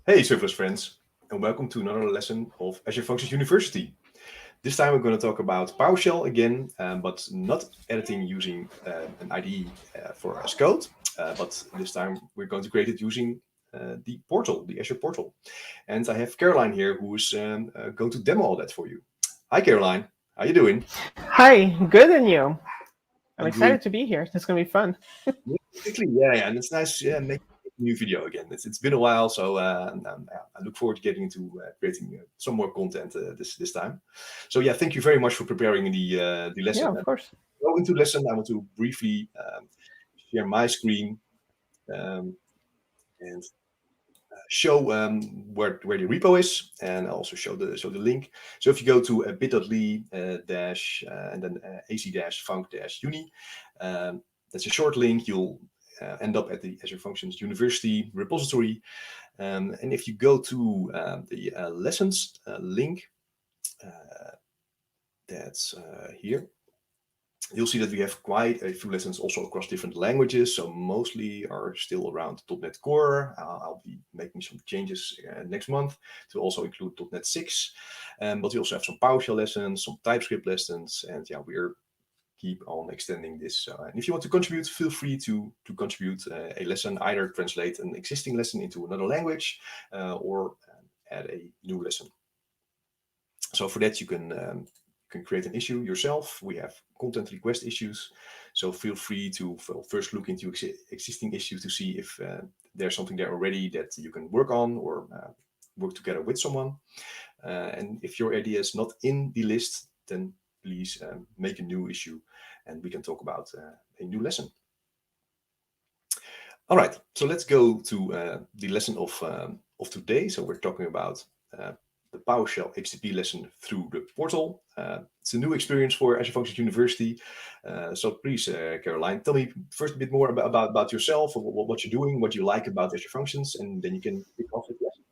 Hey, serverless friends, and welcome to another lesson of Azure Functions University. This time we're going to talk about PowerShell again, but not editing using an IDE for as code, but this time we're going to create it using the portal, the Azure portal. And I have Caroline here who's going to demo all that for you. Hi, Caroline. How you doing? Hi, good and you? I'm I'm doing excited to be here. It's gonna be fun. Exactly, yeah, and it's nice, making a new video again. It's been a while, so yeah, I look forward to getting into creating some more content this time. So yeah, thank you very much for preparing the Yeah, lesson. of course. Go into lesson. I want to briefly share my screen and show where the repo is, and also show the link. So if you go to bit.ly dash and then ac dash func dash uni, that's a short link. You'll end up at the Azure Functions University repository. And if you go to the lessons link, that's here, you'll see that we have quite a few lessons also across different languages. So mostly are still around .NET Core. I'll be making some changes next month to also include .NET 6. But we also have some PowerShell lessons, some TypeScript lessons, and yeah, we're keep on extending this. And if you want to contribute, feel free to contribute a lesson, either translate an existing lesson into another language or add a new lesson. So for that, you can create an issue yourself. We have content request issues, so feel free to first look into existing issues to see if there's something there already that you can work on or work together with someone. And if your idea is not in the list, then please make a new issue and we can talk about a new lesson. All right, so let's go to the lesson of today. So we're talking about the PowerShell HTTP lesson through the portal. It's a new experience for Azure Functions University. So please, Caroline, tell me first a bit more about yourself, what you're doing, what you like about Azure Functions, and then you can kick off with the lesson.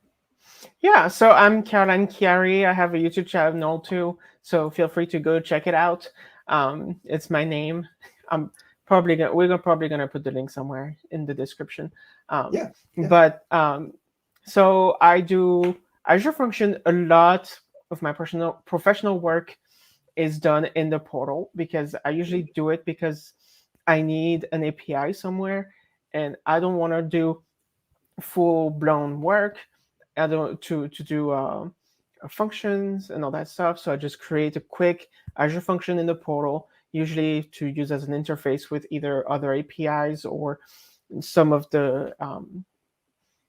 Yeah, so I'm Caroline Chiari. I have a YouTube channel too, so feel free to go check it out. It's my name. I'm we're probably gonna put the link somewhere in the description. Um, Yeah, yeah. but so I do Azure Function. A lot of my personal professional work is done in the portal because I usually do it because I need an API somewhere, and I don't want to do full blown work. I don't to do functions and all that stuff. So I just create a quick Azure function in the portal, usually to use as an interface with either other APIs or some of the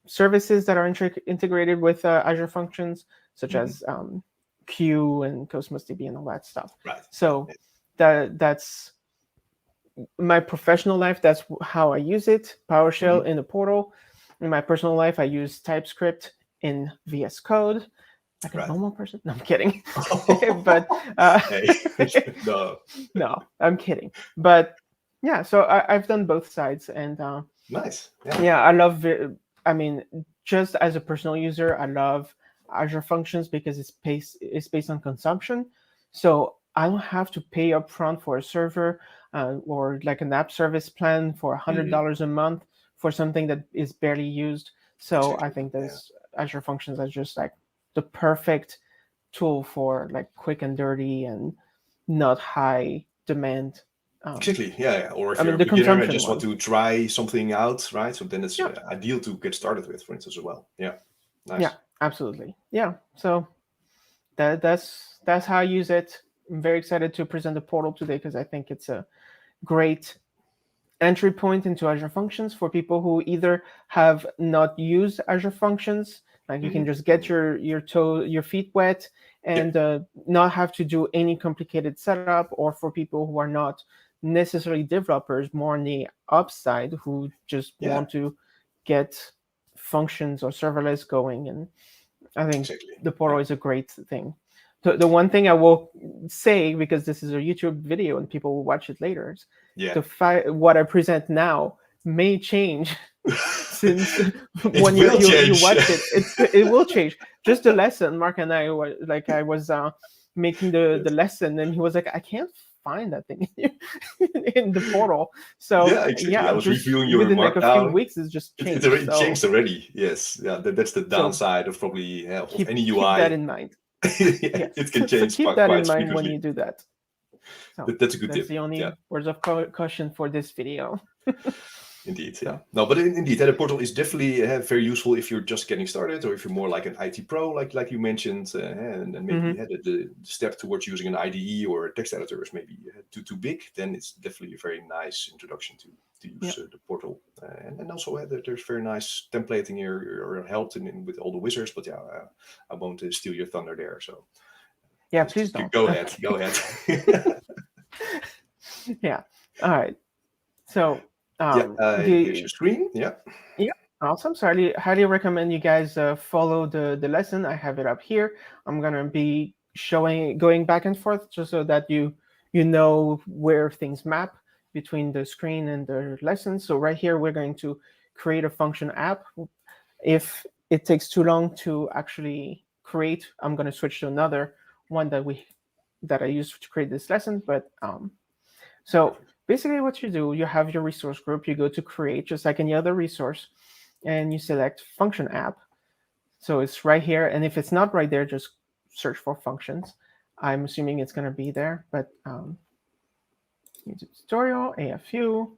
services that are integrated with Azure Functions, such Mm-hmm. as Q and Cosmos DB and all that stuff. Right. So that's my professional life. That's how I use it. PowerShell Mm-hmm. in the portal. In my personal life, I use TypeScript in VS Code, like a Right. normal person. No, I'm kidding. But Hey, no. no, I'm kidding. But yeah, so I've done both sides, and Nice. Yeah. yeah, I love. I mean, just as a personal user, I love Azure Functions because it's based on consumption, so I don't have to pay upfront for a server or like an app service plan for Mm-hmm. $100 a month for something that is barely used. So I Exactly. think Yeah. those Azure Functions are just like the perfect tool for like quick and dirty and not high demand. Um, Exactly. Yeah, yeah. Or if I you're mean, a the beginner and consumption just want one. to try something out, right? So then it's Yeah, ideal to get started with, for instance, as well. Yeah. yeah, Nice. absolutely. Yeah. So that's how I use it. I'm very excited to present the portal today because I think it's a great entry point into Azure Functions for people who either have not used Azure Functions, like you Mm-hmm. can just get Mm-hmm. your feet wet Yeah. and not have to do any complicated setup, or for people who are not necessarily developers, more on the upside who just Yeah. want to get functions or serverless going. And I think Exactly. the Yeah. portal is a great thing. The one thing I will say, because this is a YouTube video and people will watch it later, is Yeah. what I present now may change since It when will you change. watch it, it will change. Just the lesson, Mark and I were like, I was making the Yes. lesson, and he was like, I can't find that thing in the portal. So Yeah, exactly. I yeah, was just reviewing your within like a few markdown. weeks, it's just It changed. already So changed already. Yes, yeah, that's the so downside of probably of any keep that UI. in mind. Yeah, Yes, it can so change keep that in quite mind when frequently. you do that. So That's a good that's tip. the Yeah. only words of caution for this video. Indeed, yeah. So No, but indeed, the portal is definitely very useful if you're just getting started, or if you're more like an IT pro, like you mentioned, and maybe mm-hmm. you had the step towards using an IDE or a text editor is maybe too big. Then it's definitely a very nice introduction to Yeah. use the portal, and also there's very nice templating here or help with all the wizards. But yeah, I won't steal your thunder there. So Yeah, please just don't. go ahead, Okay. go ahead. Yeah. All right. So Yeah, here's the your screen. Yeah. yeah, awesome. So highly recommend you guys follow the lesson. I have it up here. I'm gonna be going back and forth just so that you know where things map between the screen and the lesson. So right here, we're going to create a function app. If it takes too long to actually create, I'm gonna switch to another one that I used to create this lesson. But so Perfect. basically what you do, you have your resource group, you go to create just like any other resource, and you select function app. So it's right here. And if it's not right there, just search for functions. I'm assuming it's going to be there, but YouTube tutorial, AFU.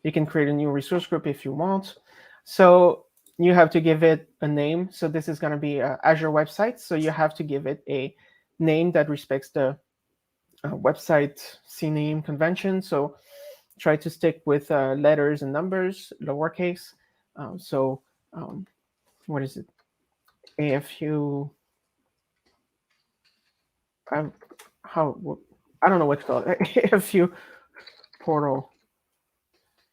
You can create a new resource group if you want. So you have to give it a name. So this is going to be Azure website. So you have to give it a name that respects the website CNAME convention. So try to stick with letters and numbers, lowercase. So what is it? AFU. How? I don't know what to call it. AFU portal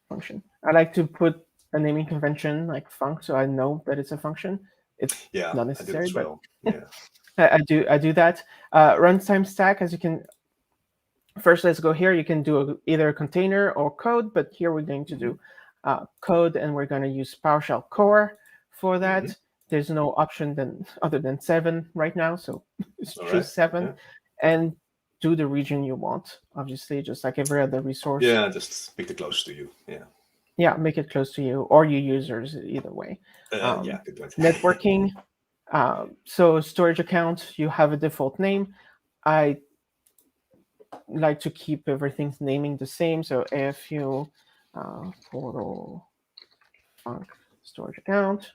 function. I like to put a naming convention like func, so I know that it's a function. It's Yeah, not I do it necessary, as but well. Yeah. I do that. Runtime stack, as you can. First, let's go here. You can do either a container or code, but here we're going to Mm-hmm. do code, and we're going to use PowerShell core for Mm-hmm. that. There's no option other than 7 right now, so All right. choose 7 Yeah. and do the region you want. Obviously, just like every other resource. Yeah, just pick the closest to you. Yeah. Yeah, make it close to you or your users, either way. Yeah, good point. Networking. So storage account, you have a default name. I like to keep everything's naming the same. So AFU portal func storage account.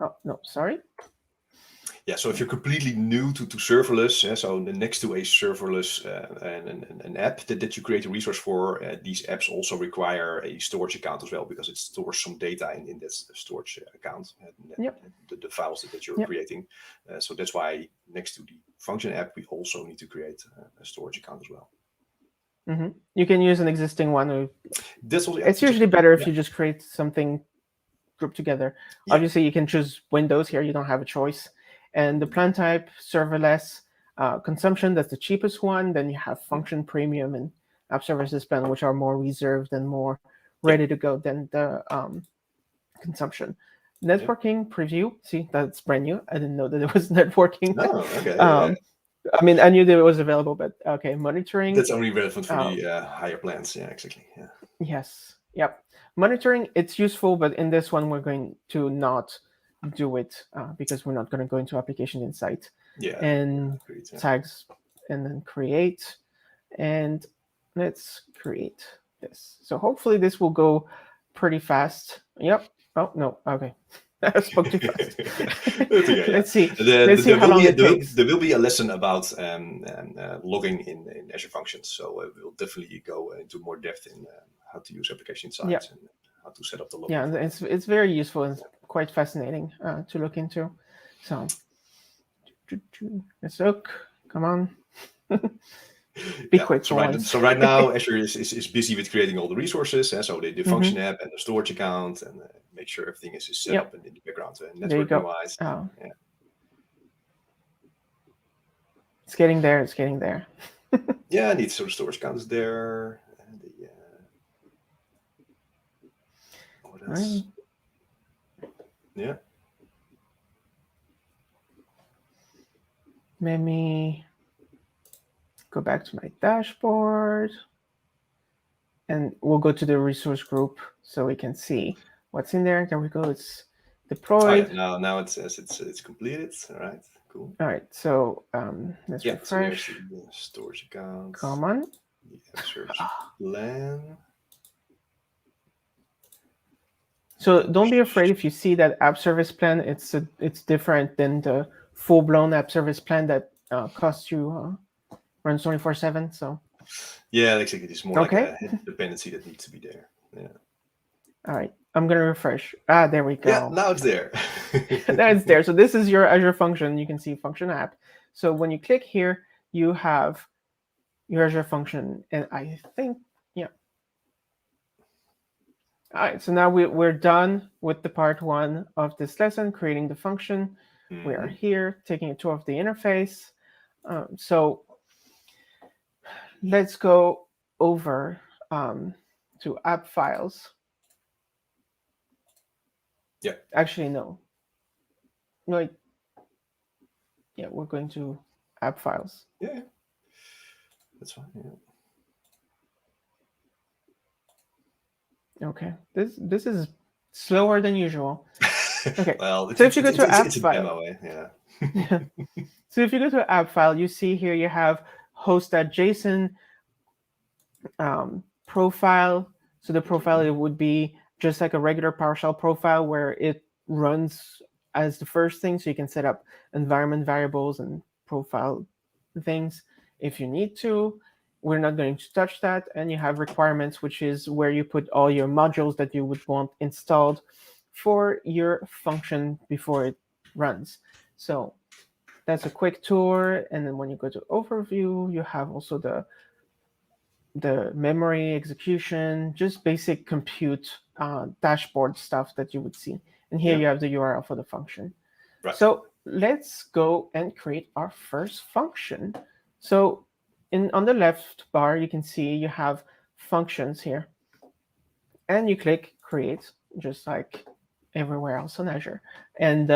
Oh no, sorry. Yeah, so if you're completely new to serverless, so next to a serverless and an app that you create a resource for, these apps also require a storage account as well because it stores some data in that storage account, Yep. the files that you're Yep. creating. So that's why next to the function app, we also need to create a storage account as well. Mm-hmm. You can use an existing one. That's also, yeah, It's usually better if you just create something grouped together. Yeah. Obviously, you can choose Windows here. You don't have a choice. And the plan type, serverless, consumption, that's the cheapest one. Then you have function premium and app services plan, which are more reserved and more ready to go than the consumption. Networking preview. See, that's brand new. I didn't know that it was networking. Oh, okay. Yeah. I mean, I knew that it was available, but okay. Monitoring. That's only relevant for the higher plans. Yeah, exactly. Yeah. Yes. Yep. Monitoring, it's useful, but in this one, we're going to not do it because we're not going to go into application insight. Yeah. And Agreed, yeah. tags, and then create. And let's create this. So hopefully this will go pretty fast. Yep. Oh, no. Okay. I spoke too fast. Okay, Let's see. Let's see how long it takes. There will be a lesson about logging in Azure Functions. So we'll definitely go into more depth in how to use application insights and how to set up the logging. Yeah, and it's very useful and quite fascinating to look into. So let's look. Come on. Be quick for once. So right now, Azure is busy with creating all the resources. So the function app and the storage account and make sure everything is set up in the background networking wise. Oh. Yeah. It's getting there. It's getting there. Yeah, I need some storage accounts there. And what else? Yeah. Maybe go back to my dashboard, and we'll go to the resource group so we can see what's in there. There we go. It's Oh deployed. yeah, now it says it's completed. All right, cool. All right, so let's Yeah, so there's refresh. the storage account, Come on. the search plan. So don't be afraid if you see that app service plan. It's different than the full-blown app service plan that costs you runs 24/7. So Yeah, exactly. It's more like okay. a head dependency that needs to be there. Yeah. All right, I'm gonna refresh. Ah, there we Yeah, go. now it's there. Now it's there. So this is your Azure function. You can see function app. So when you click here, you have your Azure function, and I think yeah. All right, so now we're done with the part one of this lesson, creating the function. We are here taking a tour of the interface. So let's go over to app files. Yeah. Actually, no. No, yeah, we're going to app files. Yeah. That's fine. Yeah. Okay, this is slower than usual. Okay, Well, so if you go to app it's a file, demo, yeah. yeah. So if you go to app file, you see here you have host.json profile. So the profile it would be just like a regular PowerShell profile where it runs as the first thing. So you can set up environment variables and profile things if you need to. We're not going to touch that. And you have requirements, which is where you put all your modules that you would want installed for your function before it runs. So that's a quick tour. And then when you go to overview, you have also the memory execution, just basic compute dashboard stuff that you would see. And here you have the URL for the function. Right. So let's go and create our first function. So on the left bar, you can see you have functions here. And you click create, just like everywhere else on Azure. And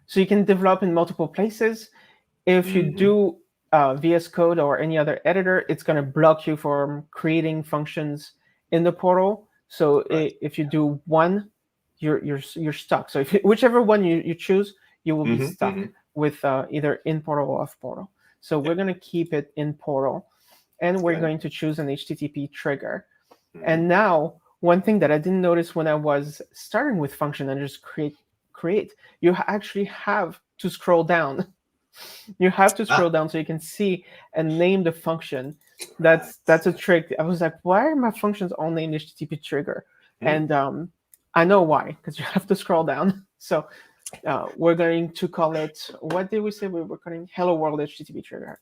so you can develop in multiple places. If you do VS Code or any other editor, it's going to block you from creating functions in the portal. So if you do one, you're stuck. So whichever one you choose, you will be stuck with either in portal or off portal. So we're going to keep it in portal, and we're going to choose an HTTP trigger. And now, one thing that I didn't notice when I was starting with function and just create, you actually have to scroll down. You have to scroll down so you can see and name the function. That's a trick. I was like, why are my functions all named HTTP trigger? And I know why, because you have to scroll down. So we're going to call it, what did we say we were calling? Hello World HTTP trigger.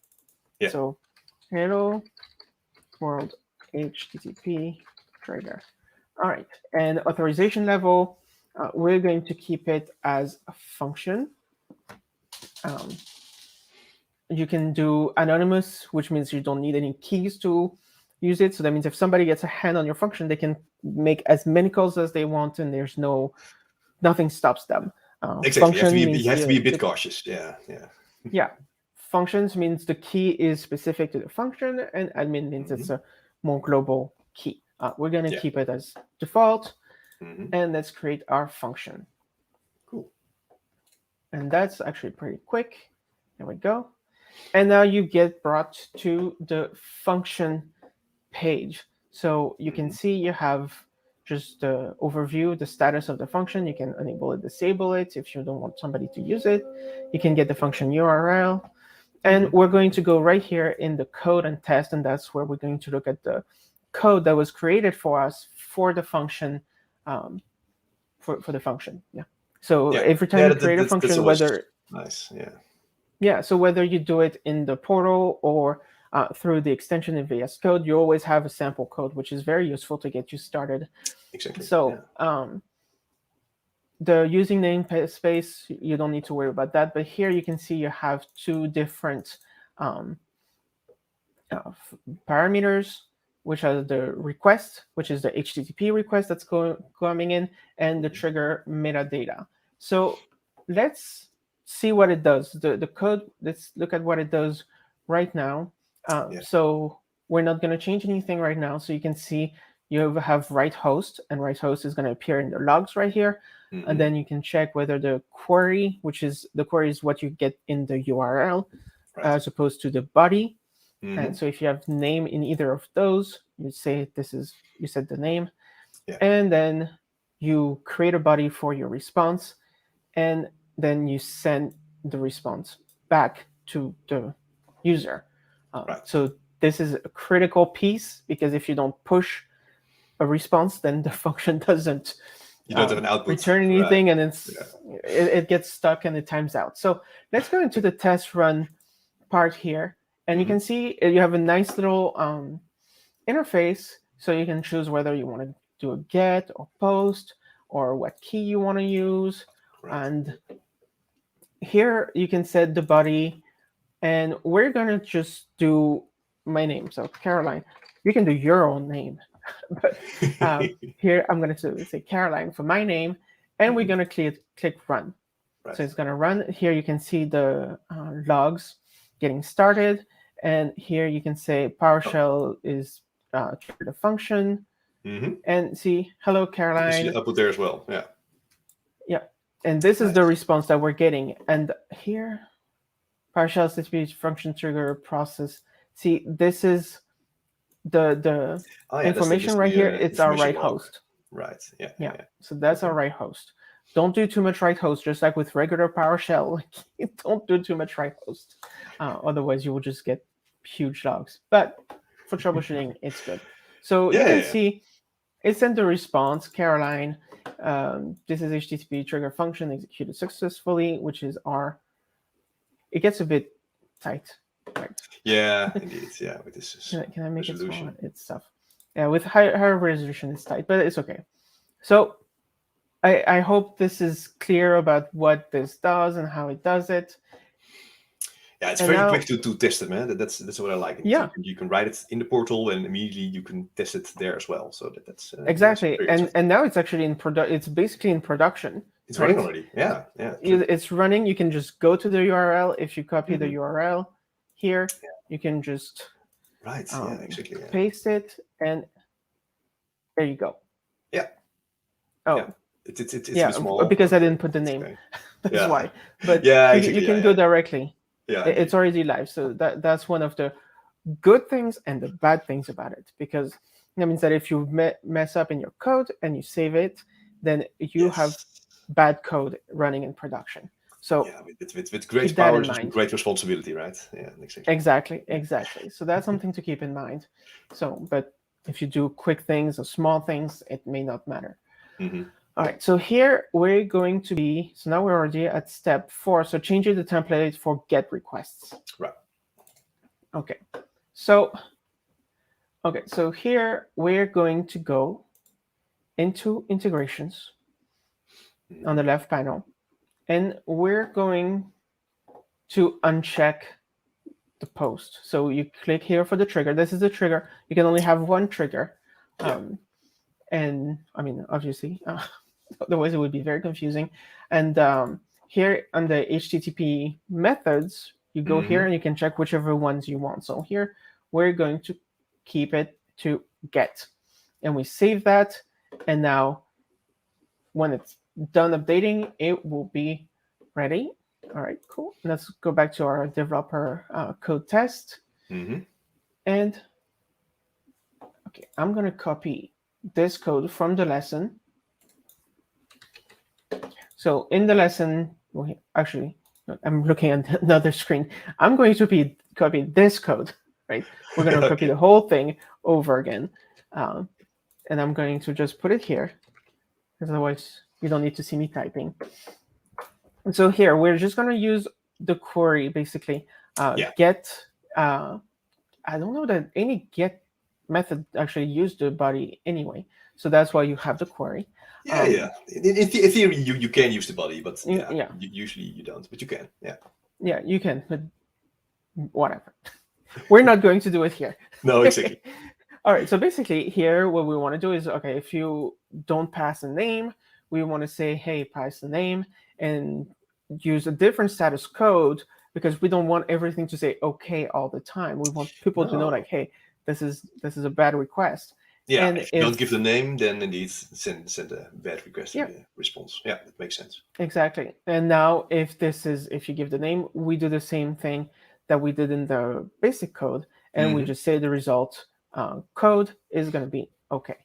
Yeah. So Hello World HTTP trigger. All right. And authorization level, we're going to keep it as a function. You can do anonymous, which means you don't need any keys to use it. So that means if somebody gets a hand on your function, they can make as many calls as they want, and there's nothing stops them. Exactly. You have to be a bit cautious. Yeah. Yeah. Functions means the key is specific to the function, and admin means it's a more global key. We're going to keep it as default, and let's create our function. Cool. And that's actually pretty quick. There we go. And now you get brought to the function page. So you can see you have just the overview, the status of the function. You can enable it, disable it if you don't want somebody to use it. You can get the function URL. And we're going to go right here in the code and test, and that's where we're going to look at the code that was created for us for the function, for the function. Yeah. So every time you create a function, whether nice, yeah, so whether you do it in the portal or through the extension in VS Code, you always have a sample code, which is very useful to get you started. Exactly. So the using namespace, you don't need to worry about that. But here you can see you have two different parameters, which are the request, which is the HTTP request that's coming in, and the trigger metadata. So let's see what it does. The code, let's look at what it does right now. So we're not going to change anything right now. So you can see you have write host, and write host is going to appear in the logs right here. Mm-hmm. And then you can check whether the query, the query is what you get in the URL, as opposed to the body. Mm-hmm. And so if you have name in either of those, you say you said the name, and then you create a body for your response, and then you send the response back to the user. So this is a critical piece, because if you don't push a response, then the function doesn't you don't have an output, return anything, and it gets stuck and it times out. So let's go into the test run part here, and you can see you have a nice little interface, so you can choose whether you want to do a get or post, or what key you want to use. And here you can set the body, and we're going to just do my name. So Caroline, you can do your own name. But here I'm going to say Caroline for my name, and we're going to click run. So it's going to run. Here you can see the logs getting started, and here you can say PowerShell is triggered a function, and see, hello Caroline. You see the output there as well. Yeah, and this is the response that we're getting. And here, PowerShell SSP function trigger process. See, this is the information right here. It's our write host. Right. Yeah. So that's our write host. Don't do too much write host, just like with regular PowerShell. Don't do too much write host. Otherwise, you will just get huge logs. But for troubleshooting, it's good. So you can see it sent the response, Caroline. This is HTTP trigger function executed successfully, which is our. It gets a bit tight. Right. Yeah, indeed. Yeah, with this. Can I make it smaller? It's tough. Yeah, with higher resolution, it's tight, but it's okay. So I hope this is clear about what this does and how it does it. Yeah, it's very quick to test it, man. That's what I like. Yeah, you can write it in the portal, and immediately you can test it there as well. So that's exactly. And now it's actually in It's basically in production. It's running already. Yeah. It's running. You can just go to the URL. If you copy the URL here, you can just paste it, and there you go. Yeah. Oh. Yeah. It's small because I didn't put the name. Okay. That's why. But you can go directly. Yeah. It's already live. So that's one of the good things and the bad things about it, because that means that if you mess up in your code and you save it, then you have bad code running in production. So with great power comes great responsibility, right? Yeah, exactly. So that's something to keep in mind. So, but if you do quick things or small things, it may not matter. All right, so here we're going to be, so now we're already at step 4. So changing the template for GET requests. Right. Okay, so here we're going to go into integrations on the left panel, and we're going to uncheck the post. So you click here for the trigger. This is the trigger. You can only have one trigger. And I mean, obviously, otherwise it would be very confusing. And here on the HTTP methods, you go here and you can check whichever ones you want. So here we're going to keep it to get, and we save that. And now when it's done updating, it will be ready. All right, cool. Let's go back to our developer code test. And okay, I'm going to copy this code from the lesson. So in the lesson, actually, I'm looking at another screen. I'm going to copy this code, right? We're going to copy the whole thing over again. And I'm going to just put it here, because otherwise you don't need to see me typing. And so here, we're just going to use the query, basically. Get, I don't know that any get method actually used the body anyway. So that's why you have the query. In theory, you can use the body, but usually you don't, but you can. Yeah, you can, but whatever. We're not going to do it here. No, exactly. All right, so basically here, what we want to do is, okay, if you don't pass a name, we want to say, hey, pass the name, and use a different status code because we don't want everything to say okay all the time. We want people to know No. like, hey, this is a bad request. Yeah, And if you don't give the if name, then indeed send a bad request yeah, response. Yeah, that makes sense. exactly. And now if you give the name, we do the same thing that we did in the basic code, and we Hmm. just say the result code is going to be okay.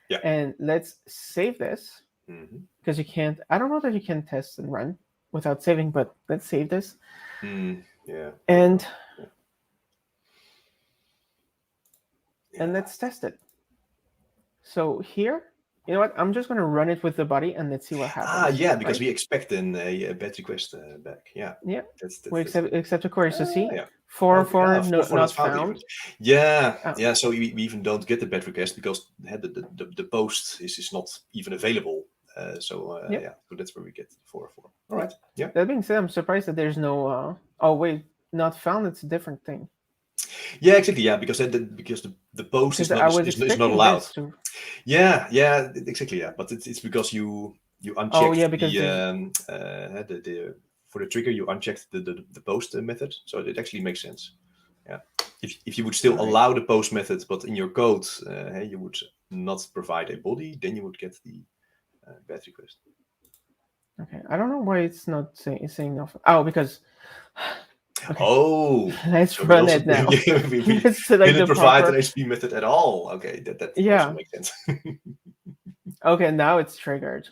Yeah. And let's save this, Hmm. because you can't. I don't know that you can test and run without saving, but let's save this. Yeah. And Yeah. and Yeah. let's test it. So here, you know what? I'm just going to run it with the body and let's see what happens. Yeah, because Right? we expect a bad request back. Yeah, Yeah. We that's good. accept the query. So see, Yeah. Okay. no, For not not found even. found. Yeah, Oh, yeah. So we even don't get the bad request because the post is not even available. yeah. Yeah, so that's where we get 404. All right. Yeah. That being said, I'm surprised that there's no. Oh wait, not found. It's a different thing. Yeah, exactly. Yeah, because the post Because I was is not expecting allowed. this to. Yeah, yeah, exactly. Yeah, but it's because you Oh unchecked yeah, because there's. the for the trigger you unchecked the post method, so it actually makes sense. Yeah, if you would still All right. allow the post method, but in your code you would not provide a body, then you would get the bad request. Okay. I don't know why it's not saying no. Oh, because. Okay. Oh, Let's so we run also it now. we Let's select didn't the provide an proper. HP method at all. Okay, that also Yeah. makes sense. Okay. Now it's triggered.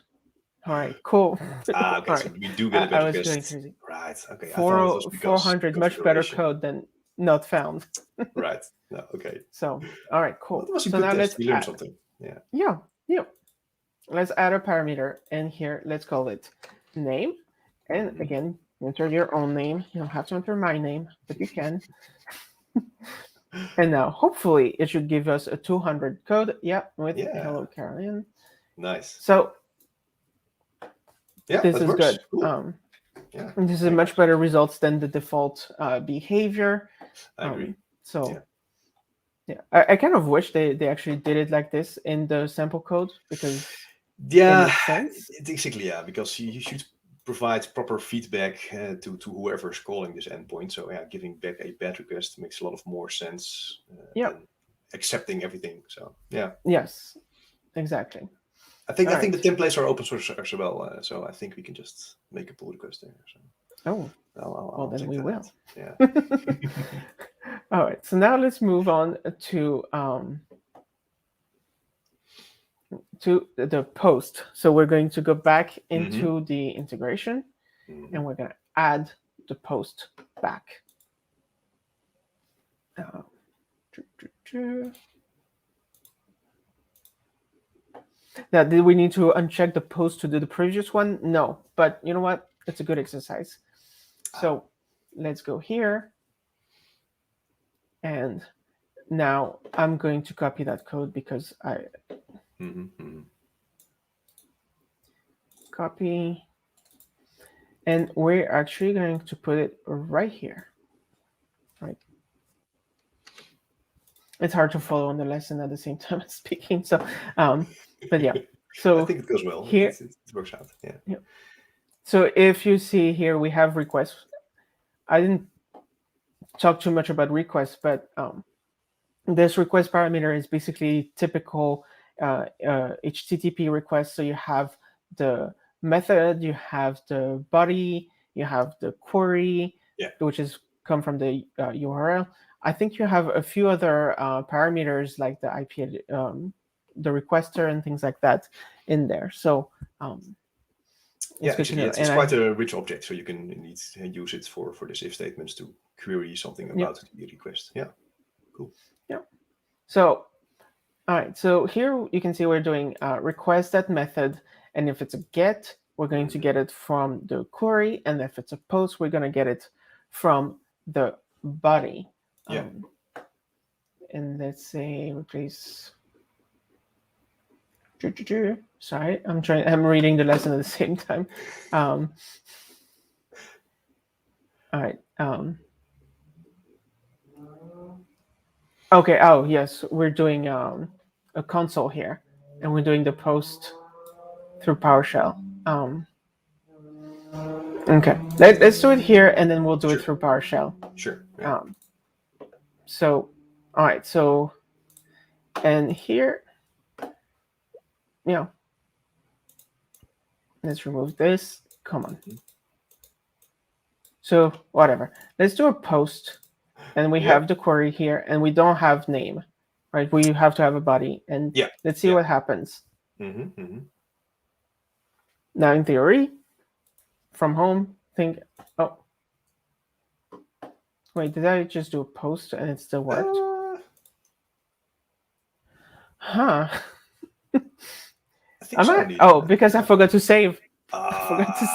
All right. Cool. Okay, All so right. we do get a I bad was going request. crazy. Right. Okay. I thought it was 400 because much better configuration. code than not found. Right. No. Okay. So, all right, Well, cool. that was a So good now test. let's We learned add, something. Yeah. yeah, yeah. Let's add a parameter, and here let's call it name. And Hmm. again, enter your own name. You don't have to enter my name, but you can. And now, hopefully, it should give us a 200 code. Yeah, with Yeah. hello Caroline. Nice. So Yeah, this that is works. good. Cool. Yeah. And this is Very much nice. better results than the default behavior. I agree. So Yeah. yeah, I kind of wish they actually did it like this in the sample code because it Yeah. makes sense. Exactly. Yeah, because you should provide proper feedback to whoever is calling this endpoint. So yeah, giving back a bad request makes a lot of more sense Yeah. than accepting everything. So yeah. Yes. Exactly. I All think right. the templates are open source as well, so I think we can just make a pull request there. So Oh, well I'll then check we that out. will. Yeah. All right. So now let's move on to the post. So we're going to go back Hmm. into the integration, Hmm. and we're going to add the post back. Uh, Now, did we need to uncheck the post to do the previous one? No, but you know what? It's a good exercise. So let's go here. And now I'm going to copy that code because I copy. And we're actually going to put it right here. Right. It's hard to follow on the lesson at the same time as speaking. So, but yeah. I So think it goes well. here, It works out. Yeah. yeah. So if you see here, we have requests. I didn't talk too much about requests, but this request parameter is basically typical HTTP request. So you have the method, you have the body, you have the query, Yeah. which is come from the URL. I think you have a few other parameters like the IP, the requester, and things like that in there. So it's good to Actually, know. it's And quite a rich object, so you can indeed use it for this if statements to query something yeah, about the request. Yeah. Cool. yeah. So all right, so here you can see we're doing request that method, and if it's a get, we're going to get it from the query, and if it's a post, we're going to get it from the body. Yeah. And let's say replace. Sorry, I'm reading the lesson at the same time. All right. Okay. Oh yes, we're doing a console here, and we're doing the post through PowerShell. Okay, let's do it here, and then we'll do it Sure, through PowerShell. sure. Yeah. So, all right. So, and here, you know, let's remove this. Come on. Mhm. So whatever. Let's do a post, and we Yeah, have the query here, and we don't have name, right? We have to have a body, and yeah, let's see yeah. what happens. Mm-hmm. Now, in theory, from home, think, oh, wait, did I just do a post and it still worked? Huh? I think Am so I? indeed. Oh, because I forgot to save. I forgot to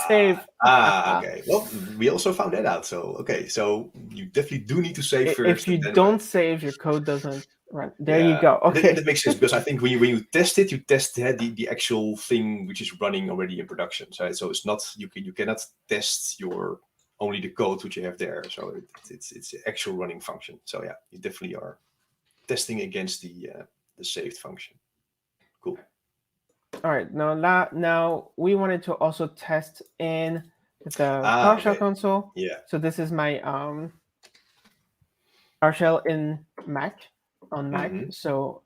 Ah, save. okay. Well, we also found that out. So, okay. So you definitely do need to save If first you and then run. don't save, your code doesn't run. There you Yeah, go. that Okay. makes sense because I think when you test it, you test the actual thing which is running already in production. So it's not you cannot test your only the code which you have there. So it's the actual running function. So yeah, you definitely are testing against the saved function. Cool. All right. Now we wanted to also test in the Ah, PowerShell okay. console. Yeah. So this is my PowerShell in Mac on Mac. Mm-hmm. So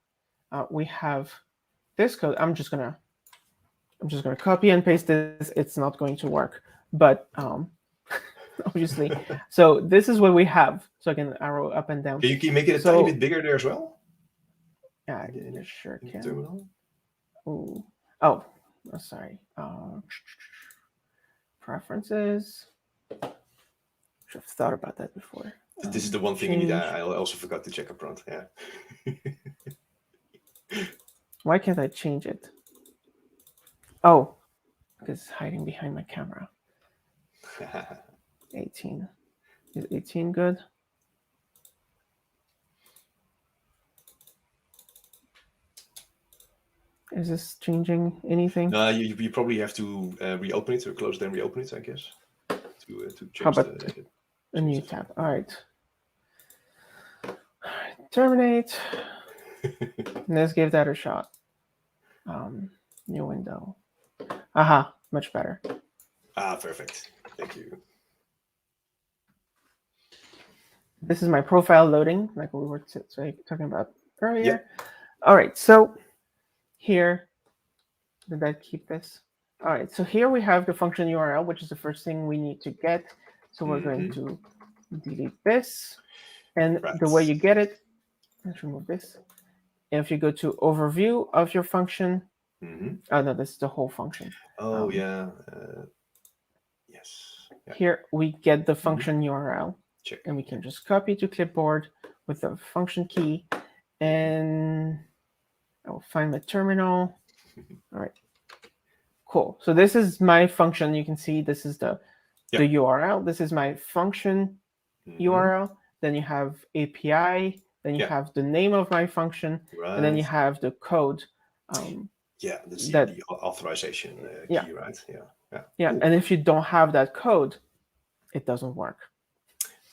we have this code. I'm just gonna copy and paste this. It's not going to work, but obviously. So this is what we have. So I can arrow up and down. Can you make it a tiny bit So bigger there as well yeah, in I sure the can. terminal? Ooh. Oh, sorry. Preferences. Should have thought about that before. This is the one thing you need. Change. I also forgot to check up front. Yeah. Why can't I change it? Oh, because it's hiding behind my camera. 18. Is 18 good? Is this changing anything? No, you probably have to reopen it or close then reopen it, I guess, to How change about a new the tab? All right. Terminate. Let's give that a shot. New window. Aha, much better. Ah, perfect. Thank you. This is my profile loading, like we were talking about earlier. Yeah. All right, so here, did I keep this? All right, so here we have the function URL, which is the first thing we need to get. So we're going to delete this. And Right. the way you get it, let's remove this. If you go to overview of your function, oh no, this is the whole function. Oh, yeah. Yes. Yeah. Here we get the function URL. Check. And we can just copy to clipboard with the function key. And I'll find my terminal. All right. Cool. So this is my function. You can see this is the URL. This is my function URL. Then you have API. Then you have the name of my function. Right. And then you have the code. Yeah, that's the authorization key, right? Yeah. Yeah. Cool. And if you don't have that code, it doesn't work.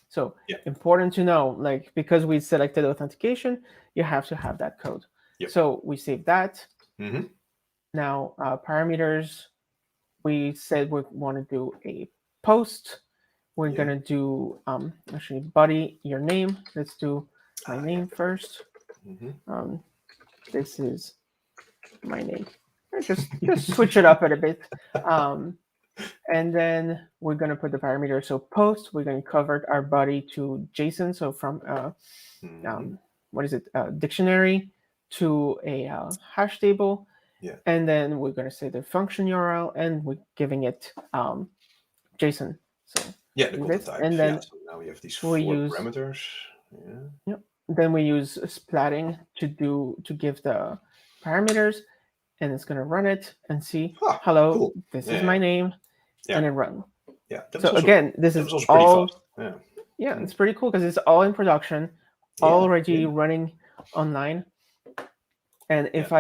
So important to know, like, because we selected authentication, you have to have that code. So we save that. Now, parameters, we said we want to do a post. We're going to do, actually, body, your name. Let's do my name first. This is my name. Just switch it up a bit. And then we're going to put the parameter. So post, we're going to convert our body to JSON. So from, what is it, dictionary to a hash table. Yeah. And then we're going to say the function URL, and we're giving it JSON. So yeah, the content type. And then so now we have these 4 parameters. Yeah. Then we use splatting to give the parameters, and it's going to run it and see, hello, cool. This is my name, and it run. Yeah. So again, this is also all pretty fast. Yeah, it's pretty cool because it's all in production, already running online. And if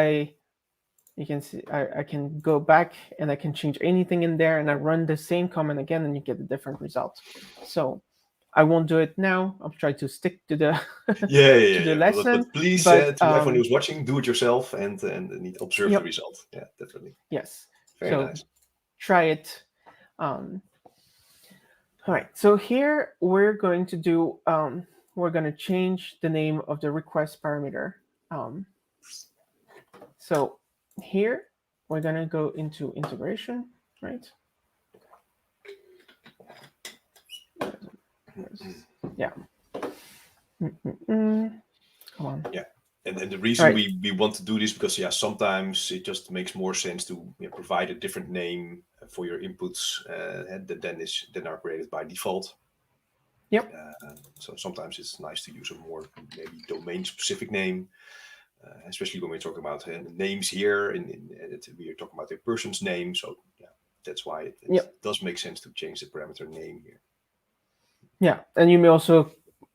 you can see, I can go back and I can change anything in there, and I run the same command again, and you get a different result. So I won't do it now. I'll try to stick to the the lesson. But please, to everyone who's watching, do it yourself and observe the result. Yeah, definitely. Yes. Very nice. Try it. All right, so here we're going to do, we're going to change the name of the request parameter. So here we're going to go into integration, right? Yeah. Come on. Yeah. And the All reason right. we want to do this because sometimes it just makes more sense to provide a different name for your inputs than are created by default. Yep. So sometimes it's nice to use a more maybe domain specific name, especially when we're talking about names here. We are talking about a person's name. So yeah, that's why it Yep. does make sense to change the parameter name here. Yeah, and you may also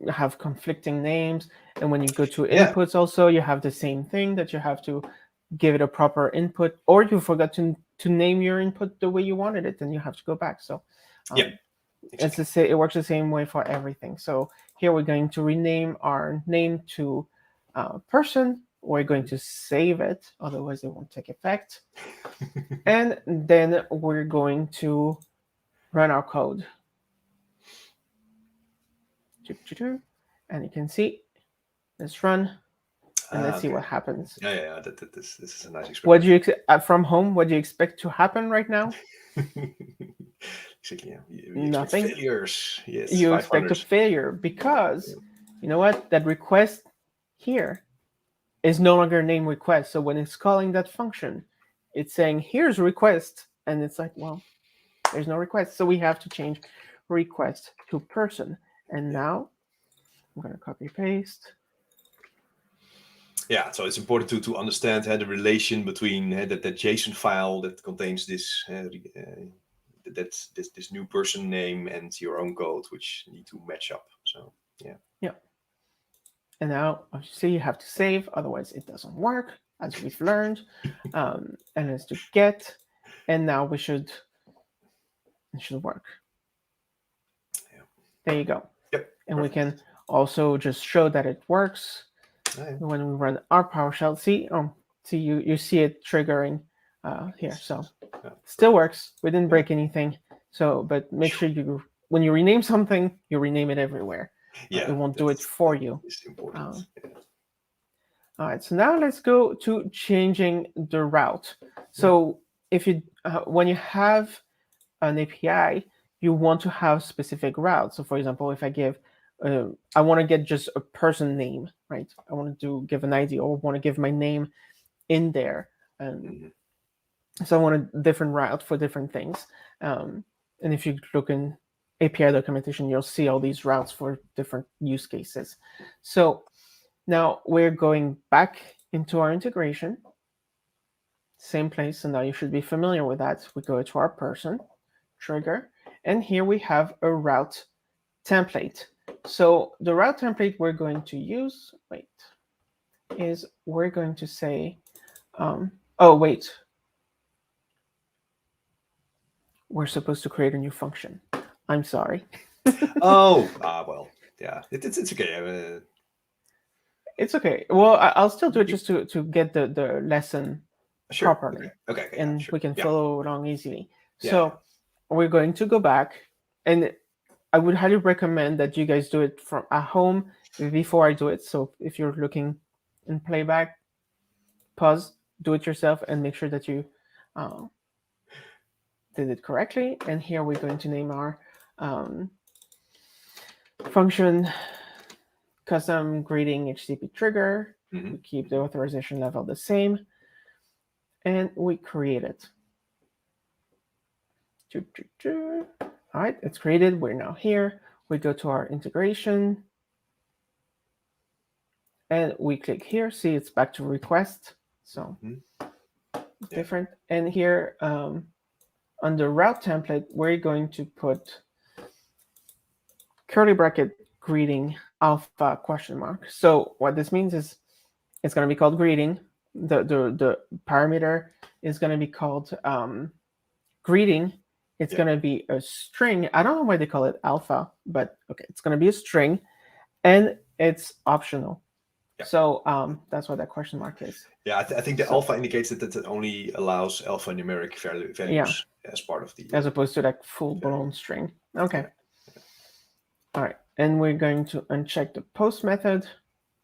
have conflicting names, and when you go to Yeah. inputs also you have the same thing, that you have to give it a proper input, or you forgot to name your input the way you wanted it, then you have to go back. So Yeah. Exactly. it works the same way for everything. So here we're going to rename our name to person. We're going to save it, otherwise it won't take effect. And then we're going to run our code. And you can see, let's run, and let's see Okay. what happens. Yeah. This is a nice What do experiment. you from home? What do you expect to happen right now? Exactly. Yeah. We expect Nothing. failures. Yes. You Five expect a runners. failure because you know what? That request here is no longer a name request. So when it's calling that function, it's saying here's a request, and it's like, well, there's no request, so we have to change request to person. And now I'm gonna copy paste. Yeah, so it's important to understand the relation between that JSON file that contains this new person name and your own code, which need to match up. So yeah. Yeah. And now obviously you have to save, otherwise it doesn't work, as we've learned. And let's do get, and now it should work. Yeah. There you go. Yep. And Perfect. we can also just show that it works when we run our PowerShell. See, you see it triggering here. So still works. We didn't break anything. So, but make sure when you rename something, you rename it everywhere. Yeah, it won't do it for you. It's important. All right. So now let's go to changing the route. So if you when you have an API, you want to have specific routes. So for example, if I give I want to get just a person name, right? I want to give an ID, or want to give my name in there. So I want a different route for different things. And if you look in API documentation, you'll see all these routes for different use cases. So now we're going back into our integration. Same place, and now you should be familiar with that. We go to our person, trigger, and here we have a route template. So the route template we're going to use, is we're going to say, we're supposed to create a new function. I'm sorry. Well, yeah, it's okay. It's okay. Well, I'll still do it just to get the lesson Sure. properly, Okay. and Sure. we can follow along easily. Yeah. So we're going to go back, and I would highly recommend that you guys do it from at home before I do it. So if you're looking in playback, pause, do it yourself, and make sure that you did it correctly. And here we're going to name our function custom greeting HTTP trigger. We keep the authorization level the same, and we create it. All right, it's created. We're now here. We go to our integration, and we click here. See, it's back to request. So different. And here under route template, we're going to put curly bracket greeting alpha question mark. So what this means is it's going to be called greeting. The parameter is going to be called greeting. It's going to be a string. I don't know why they call it alpha, but okay, it's going to be a string, and it's optional. Yeah. So that's what that question mark is. Yeah, I think the alpha indicates that it only allows alphanumeric values as part of the... As opposed to like full-blown string. Okay. And we're going to uncheck the post method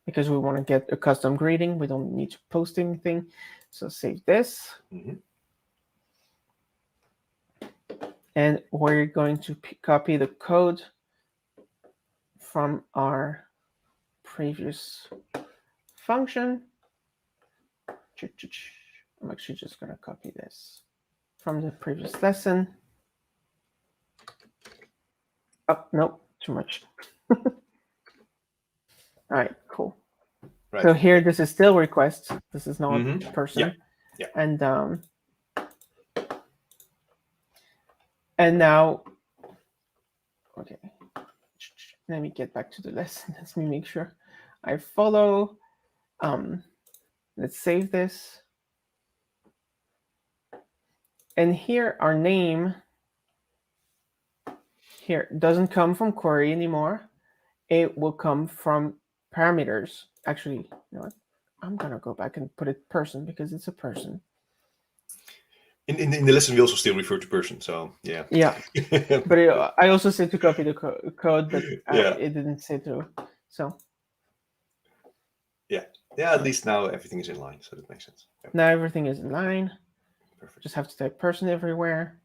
because we want to get a custom greeting. We don't need to post anything. So save this. And we're going to copy the code from our previous function. I'm actually just going to copy this from the previous lesson. Oh, no, too much. All right, cool. Right. So here, this is still request. This is not person. Yeah. And now, okay. Let me get back to the lesson. Let me make sure I follow. Let's save this. And here, our name here doesn't come from query anymore. It will come from parameters. Actually, you know what? I'm going to go back and put it person because it's a person. In the lesson, we also still refer to person. So, yeah. Yeah. But I also said to copy the code, but it didn't say to. So. Yeah. Yeah, at least now everything is in line. So that makes sense. Yeah. Now everything is in line. Perfect. Just have to type person everywhere.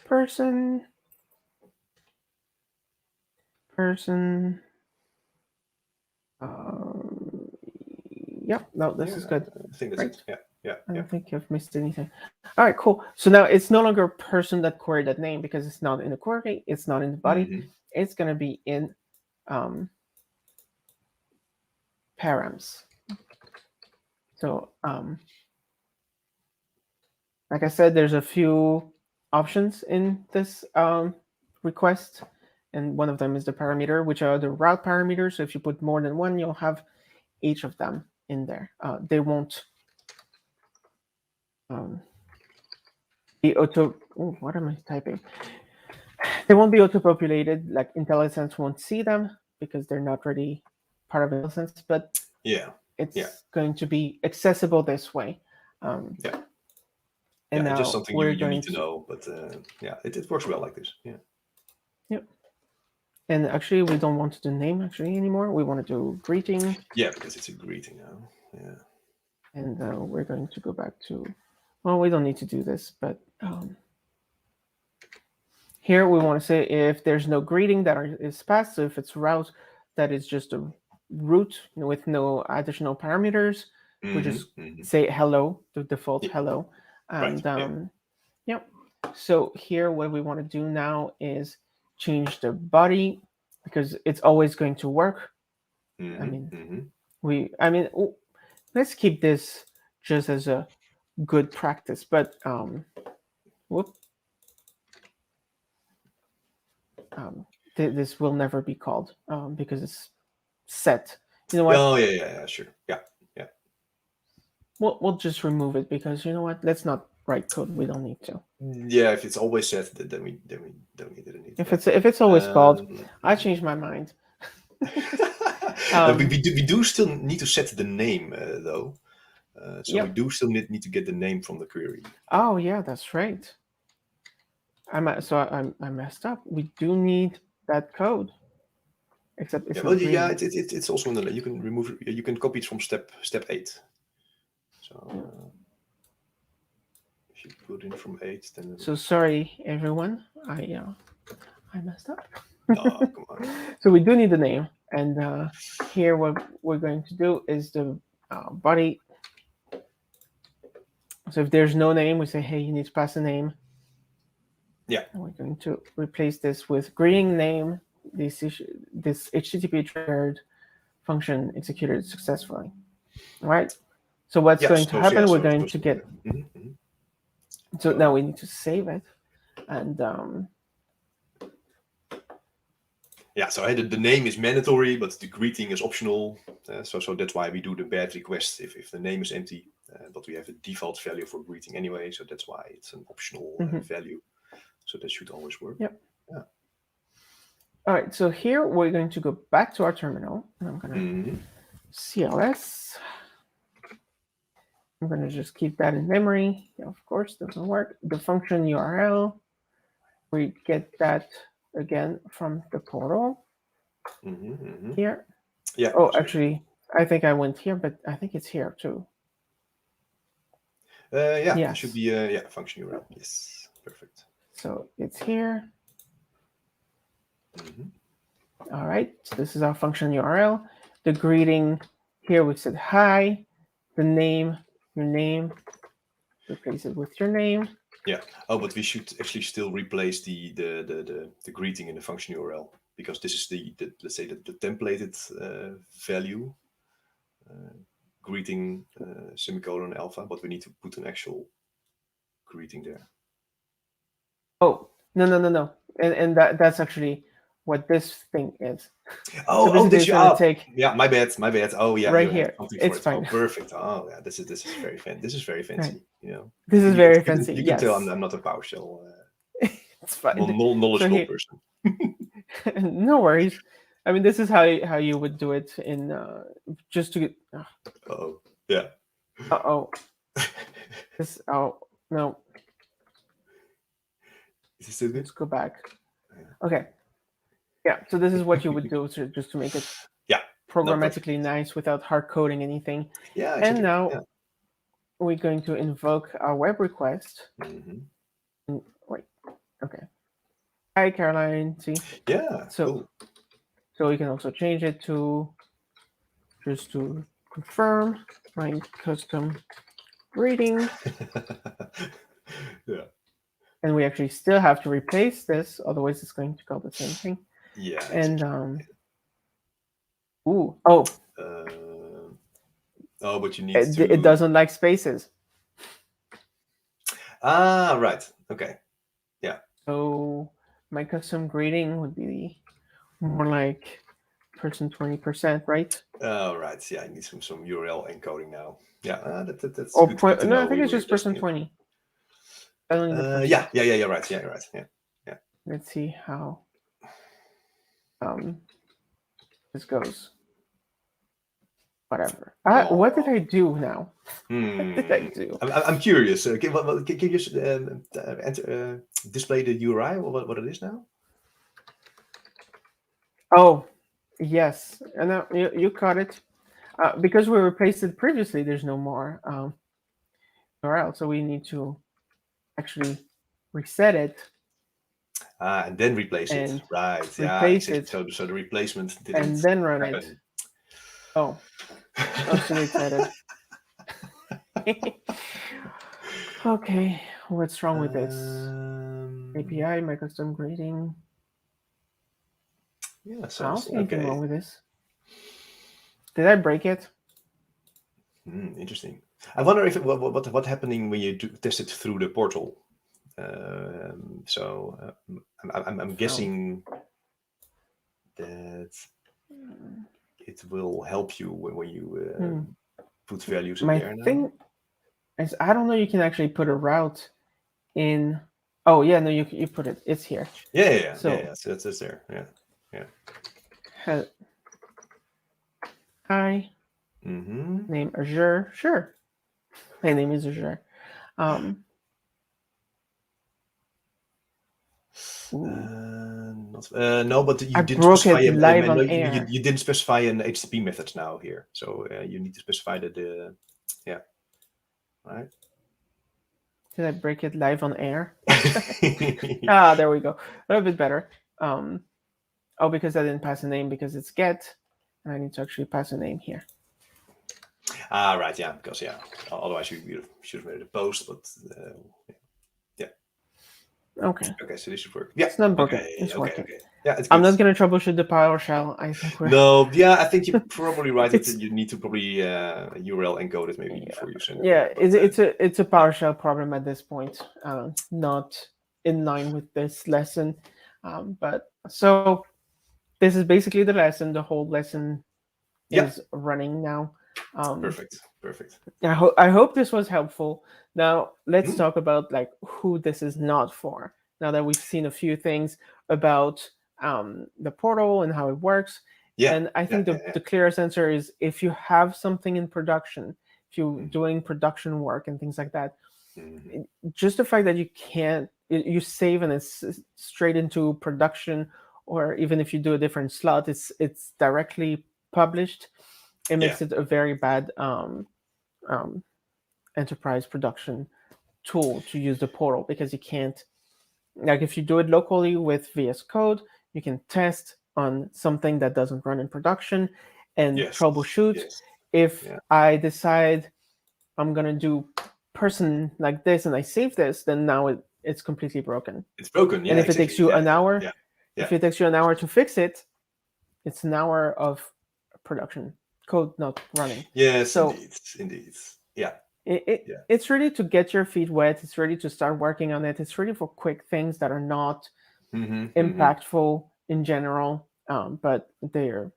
Person. Yeah, no, this is good. I think that's it. Yeah. I don't think I've missed anything. All right, cool. So now it's no longer a person that queried that name because it's not in the query. It's not in the body. It's going to be in params. So, like I said, there's a few options in this request. And one of them is the parameter, which are the route parameters. So if you put more than one, you'll have each of them in there. They won't be auto. Oh, what am I typing? They won't be auto-populated. Like IntelliSense won't see them because they're not really part of IntelliSense. But it's going to be accessible this way. And now just something you need to know. But it works well like this. Yeah. Yep. And actually, we don't want to do name anymore. We want to do greeting. Yeah, because it's a greeting now. Yeah. And we're going to go back to, well, we don't need to do this, but here we want to say if there's no greeting that is passed, so if it's route that is just a root with no additional parameters, we just say hello, the default hello. And so here what we want to do now is change the body because it's always going to work. Let's keep this just as a good practice, but this will never be called because it's set. You know what? Oh yeah, sure. Yeah. We'll just remove it because you know what? Let's not write code we don't need to. Yeah, if it's always set, then we don't need it. If it's always called, I changed my mind. We do still need to set the name though. So we do still need to get the name from the query. Oh yeah, that's right. I messed up. We do need that code. Except it's it's also in the you can remove you can copy it from step 8. So if you put in from 8, then. So sorry everyone, I messed up. Oh, come on. So we do need the name, and here what we're going to do is the body. So if there's no name, we say, hey, you need to pass a name. Yeah. And we're going to replace this with greeting name. This HTTP triggered function executed successfully. All right. So what's going to happen? We're going to get. So now we need to save it, and. So the name is mandatory, but the greeting is optional. So that's why we do the bad request if the name is empty, but we have a default value for greeting anyway. So that's why it's an optional value. So that should always work. Yep. Yeah. All right. So here we're going to go back to our terminal, and I'm going to CLS. I'm going to just keep that in memory. Yeah, of course, doesn't work. The function URL. we get that again from the portal here. Yeah. Oh, sorry. actually, I think I went here, but I think it's here too. Yeah, Yes. it should be function URL. Yes, perfect. So it's here. Mhm. All right, so this is our function URL. The greeting here we said hi. The name, your name, replace it with your name. Yeah. Oh, but we should actually still replace the greeting in the function URL, because this is the let's say the templated value, greeting semicolon alpha, but we need to put an actual greeting there. Oh, no. And that's actually what this thing is. Oh, So basically this it's you gonna up. take Yeah, my bad. Oh, yeah, right you have here. something for It's it. fine. Oh, perfect. Oh, yeah, this is very fancy. This is very fancy. Right. You know, This is very fancy. You can tell yes. I'm not a Powershell It's fine. knowledgeable person. No worries. I mean, this is how you would do it in just to get. Oh, yeah. Oh. This. Oh no. Is it still good? Let's go back. Okay. Yeah. So this is what you would do just to make it programmatically nice without hard coding anything. Yeah. Exactly. And now we're going to invoke our web request. Wait. Okay. Hi, Caroline. See? Yeah. So, cool. so we can also change it to just to confirm my custom greeting. Yeah. And we actually still have to replace this, otherwise it's going to call the same thing. Yeah. And but you need to. It doesn't like spaces. Ah, right. Okay. Yeah. So my custom greeting would be more like person 20%, right? Oh, right. Yeah, I need some URL encoding now. Yeah, that's Or good to know. I think it's just person 20. I don't need the person. Yeah, you're right. Yeah, you're right. Yeah. Let's see how this goes. Whatever. What did I do now? What did I do? I'm curious. Can you just display the URI or what it is now? Oh, yes. And now you caught it. Because we replaced it previously, there's no more URL. So we need to actually reset it. And then replace it. Right. Replace it. So the replacement didn't and then run happen. it. Oh, I'm so excited. Okay, what's wrong with this? API, my custom greeting. Yeah, so I don't see anything wrong with this. Did I break it? Interesting. I wonder if what's happening when you test it through the portal. I'm guessing that it will help you when you put values in there now. My thing is, I don't know. You can actually put a route in. Oh yeah, no, you put it. It's here. Yeah. So that's there. Yeah. Hi. Name Azure. Sure. My name is Azure. No, but you didn't specify live on air. You didn't specify an HTTP method now here, so you need to specify the right. Did I break it live on air? There we go. A little bit better. Because I didn't pass a name because it's get, and I need to actually pass a name here. Right, yeah, because otherwise you should have made a post, but yeah. Okay, so this should work. Yeah, it's not broken. It's working. Okay. Yeah, it's good. I'm not going to troubleshoot the Powershell. I think we're... No, yeah, I think you're probably right. You need to probably URL encode it maybe before you send it. Yeah, it's a PowerShell problem at this point, not in line with this lesson. But so this is basically the lesson. The whole lesson is running now. Perfect. I hope this was helpful. Now let's talk about like who this is not for. Now that we've seen a few things about the portal and how it works. And I think the clearest answer is if you have something in production, if you're doing production work and things like that, just the fact that you can't you save and it's straight into production, or even if you do a different slot, it's directly published. It Yeah. makes it a very bad um, enterprise production tool to use the portal, because you can't, like, if you do it locally with VS Code, you can test on something that doesn't run in production and Yes. troubleshoot. Yes. If Yeah. I decide I'm gonna do person like this and I save this, then now it's completely broken. It's broken. And Yeah. if it takes Exactly. you Yeah. an Yeah. hour, Yeah. if Yeah. it takes you an hour to fix it, it's an hour of production code not running. Yes. So Indeed. Indeed. Yeah. Yeah. it's really to get your feet wet. It's really to start working on it. It's really for quick things that are not Mm-hmm. Mm-hmm. impactful in general, but they're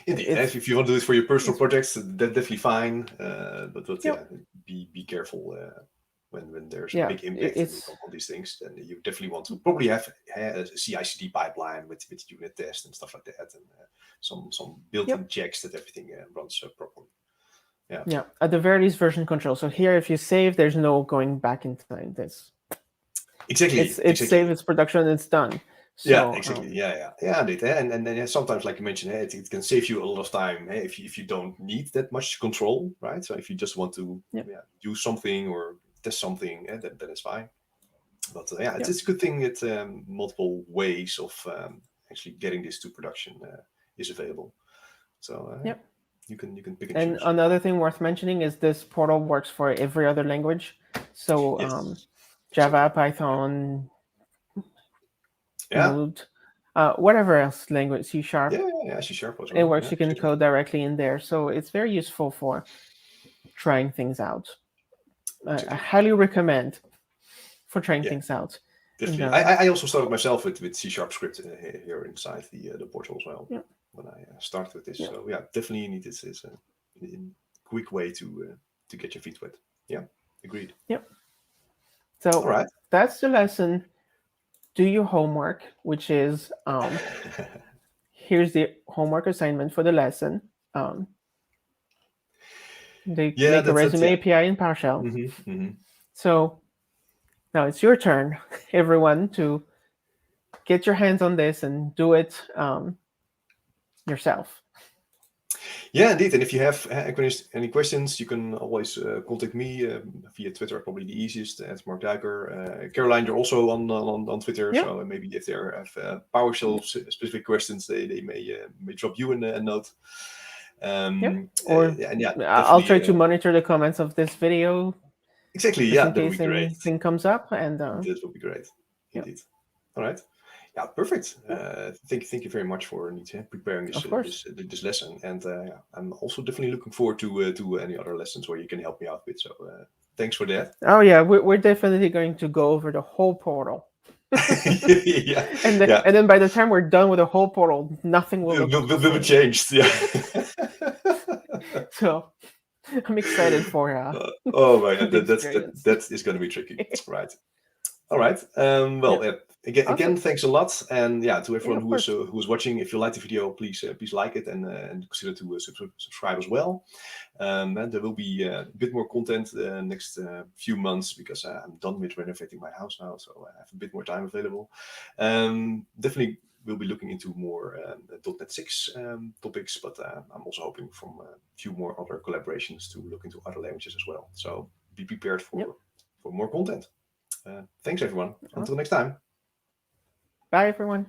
Indeed. If you want to do it for your personal projects, that's definitely fine. But yep, yeah, be careful when there's a yeah, big impact on these things. Then you definitely want to probably have a CI/CD pipeline with unit tests and stuff like that, and some built-in yep, checks that everything runs properly. Yeah. yeah. At the very least, version control. So here, if you save, there's no going back in time. This Exactly. it's saved, Exactly. it's production, it's done. Yeah, So exactly. Yeah, indeed. And then sometimes, like you mentioned, it can save you a lot of time if you don't need that much control, right? So if you just want to yep, do something or test something, then it's fine. But yeah, it's yep, it's a good thing that multiple ways of actually getting this to production is available. So yep. you can pick and And choose. another thing worth mentioning is this portal works for every other language. So Yes, Java, exactly. Python, Yeah, Node, whatever else language, C yeah, sharp, yeah, yeah. C sharp as it well. works. Yeah, You can exactly. code directly in there. So it's very useful for trying things out. I Exactly. highly recommend for trying Yeah. things out in Definitely. general. I also started myself with C sharp script here inside the portal as well Yeah, when I started with this. yeah, So yeah, definitely need this is a quick way to get your feet wet. Yeah, agreed. yeah. All So right. that's the lesson. Do your homework, which is here's the homework assignment for the lesson. Um, they Yeah, make a that's resume yeah. API in PowerShell. Mm-hmm. So now it's your turn, everyone, to get your hands on this and do it yourself. Yeah, indeed. And if you have any questions, you can always contact me via Twitter. Probably the easiest at Mark Duiker. Caroline, you're also on Twitter, Yeah, so maybe if there have PowerShell specific questions, they may drop you a note. yeah. Or And yeah, I'll try definitely. to monitor the comments of this video Exactly. just Yeah, in that would be case great. anything comes up. And That would be great. yeah, Indeed. All right. Yeah, perfect. yeah, Thank you very much for preparing of course. this lesson, and yeah, I'm also definitely looking forward to any other lessons where you can help me out with. So thanks for that. Oh yeah, we're definitely going to go over the whole portal. Yeah, yeah, And then by the time we're done with the whole portal, nothing will look the will be same. changed. Yeah. So I'm excited for Oh man, the that experience. that is going to be tricky, right? All right. Yeah, Well, again, awesome. thanks a lot, and yeah, to Yeah, everyone of course. who is watching, if you like the video, please like it and consider to subscribe as well. And there will be a bit more content next few months because I'm done with renovating my house now, so I have a bit more time available. Definitely, we'll be looking into more .NET 6 topics, but I'm also hoping from a few more other collaborations to look into other languages as well. So be prepared Yep. for more content. Thanks, everyone. Until Awesome. next time. Bye, everyone.